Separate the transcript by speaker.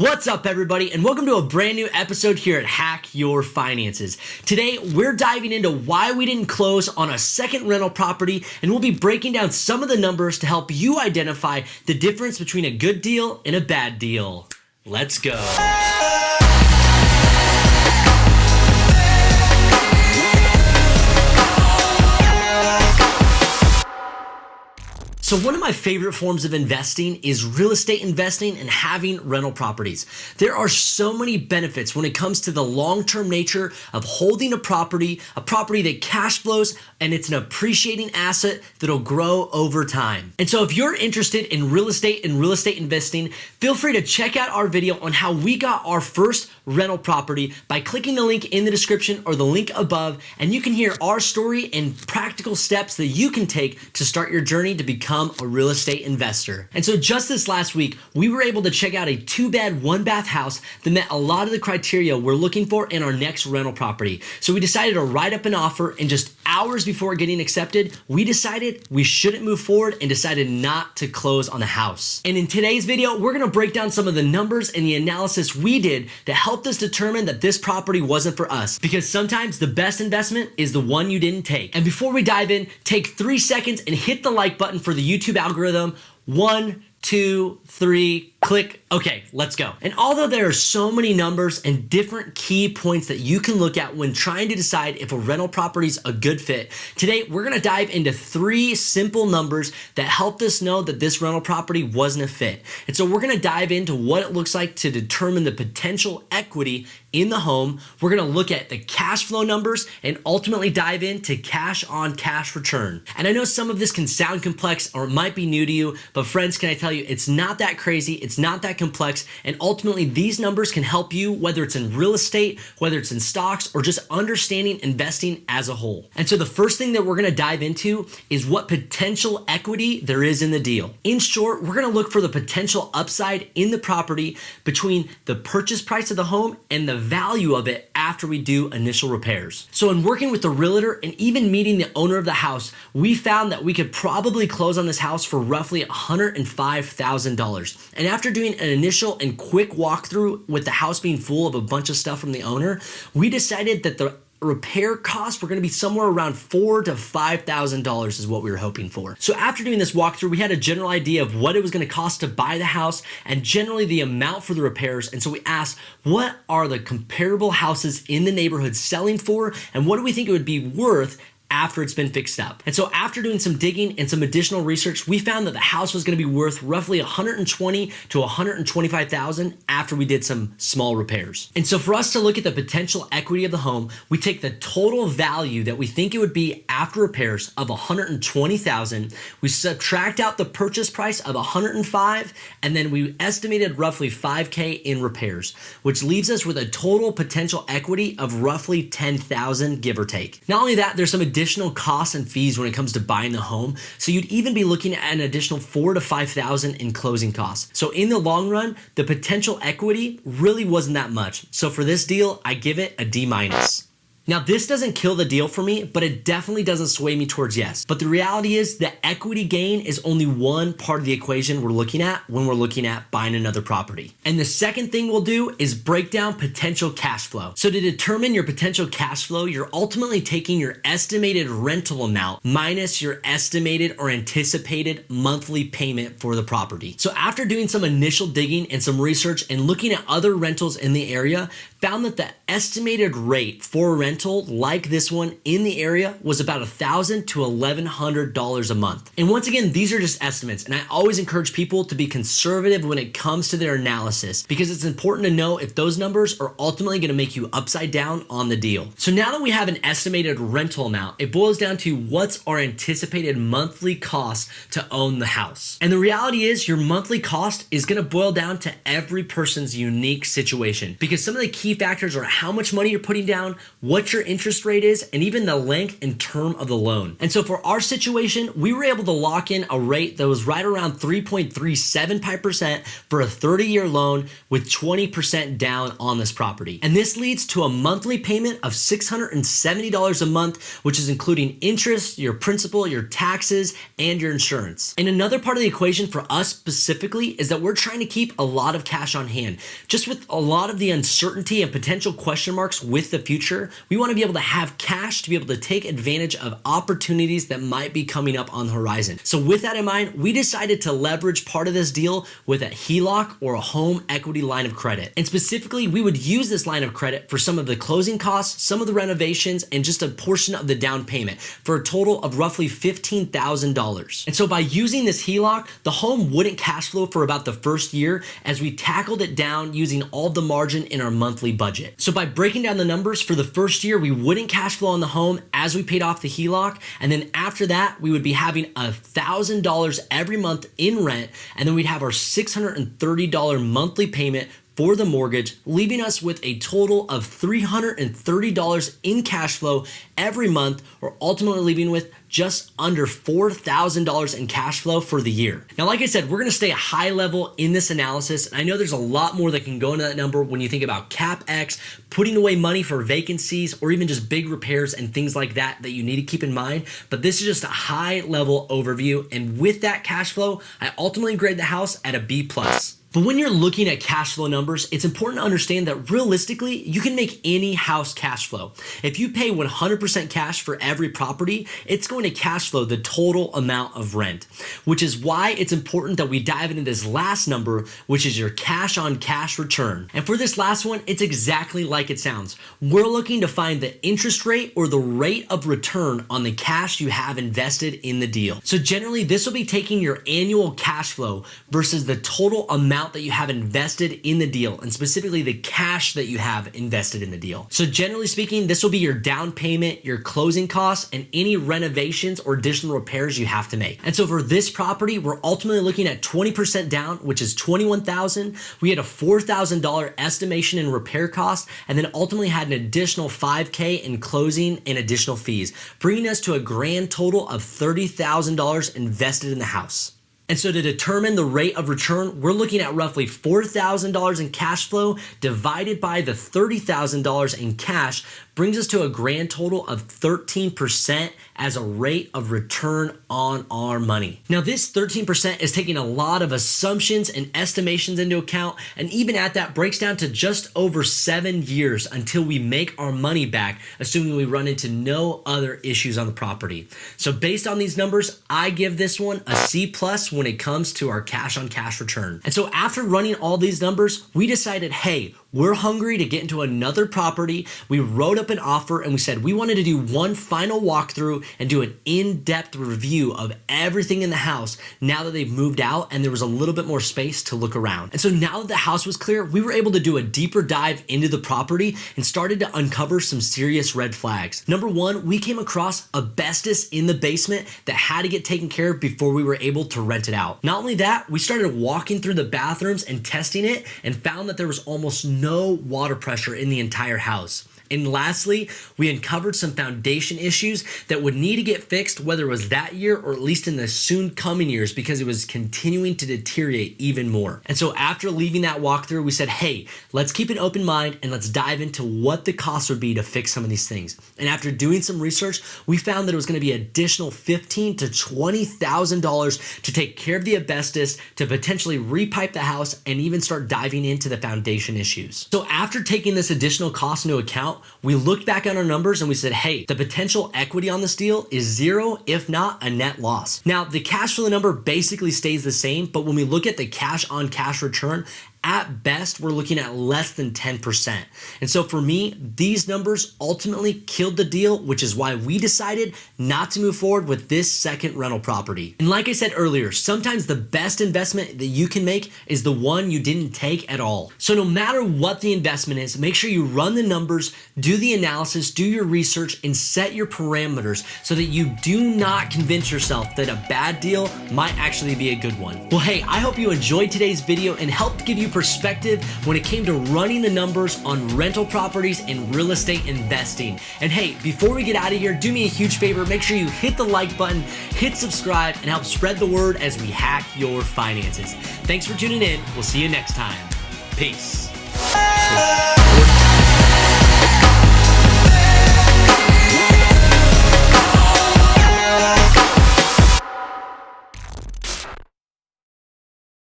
Speaker 1: What's up, everybody, and welcome to a brand new episode here at Hack Your Finances. Today, we're diving into why we didn't close on a second rental property, and we'll be breaking down some of the numbers to help you identify the difference between a good deal and a bad deal. Let's go. So one of my favorite forms of investing is real estate investing and having rental properties. There are so many benefits when it comes to the long-term nature of holding a property that cash flows, and it's an appreciating asset that'll grow over time. And so if you're interested in real estate and real estate investing, feel free to check out our video on how we got our first rental property by clicking the link in the description or the link above, and you can hear our story and practical steps that you can take to start your journey to become a real estate investor. And so just this last week, we were able to check out a 2-bed, 1-bath house that met a lot of the criteria we're looking for in our next rental property. So we decided to write up an offer, and just hours before getting accepted, we decided we shouldn't move forward and decided not to close on the house. And in today's video, we're gonna break down some of the numbers and the analysis we did that helped us determine that this property wasn't for us, because sometimes the best investment is the one you didn't take. And before we dive in, take 3 seconds and hit the like button for the YouTube algorithm. 1, 2, 3, click. Okay, let's go. And although there are so many numbers and different key points that you can look at when trying to decide if a rental property is a good fit, today we're gonna dive into 3 simple numbers that helped us know that this rental property wasn't a fit. And so we're gonna dive into what it looks like to determine the potential equity in the home. We're gonna look at the cash flow numbers and ultimately dive into cash on cash return. And I know some of this can sound complex or it might be new to you, but friends, can I tell you, it's not that crazy, it's not that complex, and ultimately these numbers can help you, whether it's in real estate, whether it's in stocks, or just understanding investing as a whole. And so the first thing that we're gonna dive into is what potential equity there is in the deal. In short, we're gonna look for the potential upside in the property between the purchase price of the home and the value of it after we do initial repairs. So in working with the realtor and even meeting the owner of the house, we found that we could probably close on this house for roughly $105,000. And after doing an initial and quick walkthrough with the house being full of a bunch of stuff from the owner, we decided that the repair costs were going to be somewhere around $4,000 to $5,000 is what we were hoping for. So after doing this walkthrough, we had a general idea of what it was going to cost to buy the house and generally the amount for the repairs. And so we asked, what are the comparable houses in the neighborhood selling for, and what do we think it would be worth after it's been fixed up? And so after doing some digging and some additional research, we found that the house was going to be worth roughly $120,000 to $125,000 after we did some small repairs. And so for us to look at the potential equity of the home, we take the total value that we think it would be after repairs of $120,000, we subtract out the purchase price of $105,000, and then we estimated roughly $5,000 in repairs, which leaves us with a total potential equity of roughly $10,000, give or take. Not only that, there's some additional costs and fees when it comes to buying the home. So you'd even be looking at an additional $4,000 to $5,000 in closing costs. So in the long run, the potential equity really wasn't that much. So for this deal, I give it a D-. Now, this doesn't kill the deal for me, but it definitely doesn't sway me towards yes. But the reality is that equity gain is only one part of the equation we're looking at when we're looking at buying another property. And the second thing we'll do is break down potential cash flow. So to determine your potential cash flow, you're ultimately taking your estimated rental amount minus your estimated or anticipated monthly payment for the property. So after doing some initial digging and some research and looking at other rentals in the area, found that the estimated rate for a rental like this one in the area was about $1,000 to $1,100 a month. And once again, these are just estimates, and I always encourage people to be conservative when it comes to their analysis, because it's important to know if those numbers are ultimately going to make you upside down on the deal. So now that we have an estimated rental amount, it boils down to what's our anticipated monthly cost to own the house. And the reality is your monthly cost is going to boil down to every person's unique situation, because some of the key factors are how much money you're putting down, what what your interest rate is, and even the length and term of the loan. And so for our situation, we were able to lock in a rate that was right around 3.375% for a 30-year loan with 20% down on this property. And this leads to a monthly payment of $670 a month, which is including interest, your principal, your taxes, and your insurance. And another part of the equation for us specifically is that we're trying to keep a lot of cash on hand. Just with a lot of the uncertainty and potential question marks with the future, we want to be able to have cash to be able to take advantage of opportunities that might be coming up on the horizon. So with that in mind, we decided to leverage part of this deal with a HELOC or a home equity line of credit. And specifically, we would use this line of credit for some of the closing costs, some of the renovations, and just a portion of the down payment for a total of roughly $15,000. And so by using this HELOC, the home wouldn't cash flow for about the first year as we tackled it down using all the margin in our monthly budget. So by breaking down the numbers for the first year, we wouldn't cash flow on the home as we paid off the HELOC. And then after that, we would be having $1,000 every month in rent. And then we'd have our $630 monthly payment for the mortgage, leaving us with a total of $330 in cash flow every month, or ultimately leaving with just under $4,000 in cash flow for the year. Now, like I said, we're gonna stay high level in this analysis. And I know there's a lot more that can go into that number when you think about CapEx, putting away money for vacancies, or even just big repairs and things like that that you need to keep in mind. But this is just a high level overview. And with that cash flow, I ultimately grade the house at a B+. But when you're looking at cash flow numbers, it's important to understand that realistically, you can make any house cash flow. If you pay 100% cash for every property, it's going to cash flow the total amount of rent, which is why it's important that we dive into this last number, which is your cash on cash return. And for this last one, it's exactly like it sounds. We're looking to find the interest rate or the rate of return on the cash you have invested in the deal. So generally, this will be taking your annual cash flow versus the total amount that you have invested in the deal, and specifically the cash that you have invested in the deal. So generally speaking, this will be your down payment, your closing costs, and any renovations or additional repairs you have to make. And so for this property, we're ultimately looking at 20% down, which is $21,000. We had a $4,000 estimation in repair costs, and then ultimately had an additional $5K in closing and additional fees, bringing us to a grand total of $30,000 invested in the house. And so to determine the rate of return, we're looking at roughly $4,000 in cash flow divided by the $30,000 in cash, brings us to a grand total of 13% as a rate of return on our money. Now, this 13% is taking a lot of assumptions and estimations into account, and even at that breaks down to just over 7 years until we make our money back, assuming we run into no other issues on the property. So based on these numbers, I give this one a C+ when it comes to our cash on cash return. And so after running all these numbers, we decided, hey, we're hungry to get into another property. We wrote up an offer and we said we wanted to do one final walkthrough and do an in-depth review of everything in the house now that they've moved out and there was a little bit more space to look around. And so now that the house was clear, we were able to do a deeper dive into the property and started to uncover some serious red flags. Number one, we came across asbestos in the basement that had to get taken care of before we were able to rent it out. Not only that, we started walking through the bathrooms and testing it and found that there was almost no water pressure in the entire house. And lastly, we uncovered some foundation issues that would need to get fixed, whether it was that year or at least in the soon coming years, because it was continuing to deteriorate even more. And so after leaving that walkthrough, we said, hey, let's keep an open mind and let's dive into what the cost would be to fix some of these things. And after doing some research, we found that it was going to be an additional $15,000 to $20,000 to take care of the asbestos, to potentially repipe the house, and even start diving into the foundation issues. So after taking this additional cost into account, we looked back on our numbers and we said, hey, the potential equity on this deal is zero, if not a net loss. Now, the cash flow number basically stays the same, but when we look at the cash on cash return, at best, we're looking at less than 10%. And so for me, these numbers ultimately killed the deal, which is why we decided not to move forward with this second rental property. And like I said earlier, sometimes the best investment that you can make is the one you didn't take at all. So no matter what the investment is, make sure you run the numbers, do the analysis, do your research, and set your parameters so that you do not convince yourself that a bad deal might actually be a good one. Well, hey, I hope you enjoyed today's video and helped give you perspective when it came to running the numbers on rental properties and real estate investing. And hey, before we get out of here, do me a huge favor. Make sure you hit the like button, hit subscribe, and help spread the word as we hack your finances. Thanks for tuning in. We'll see you next time. Peace.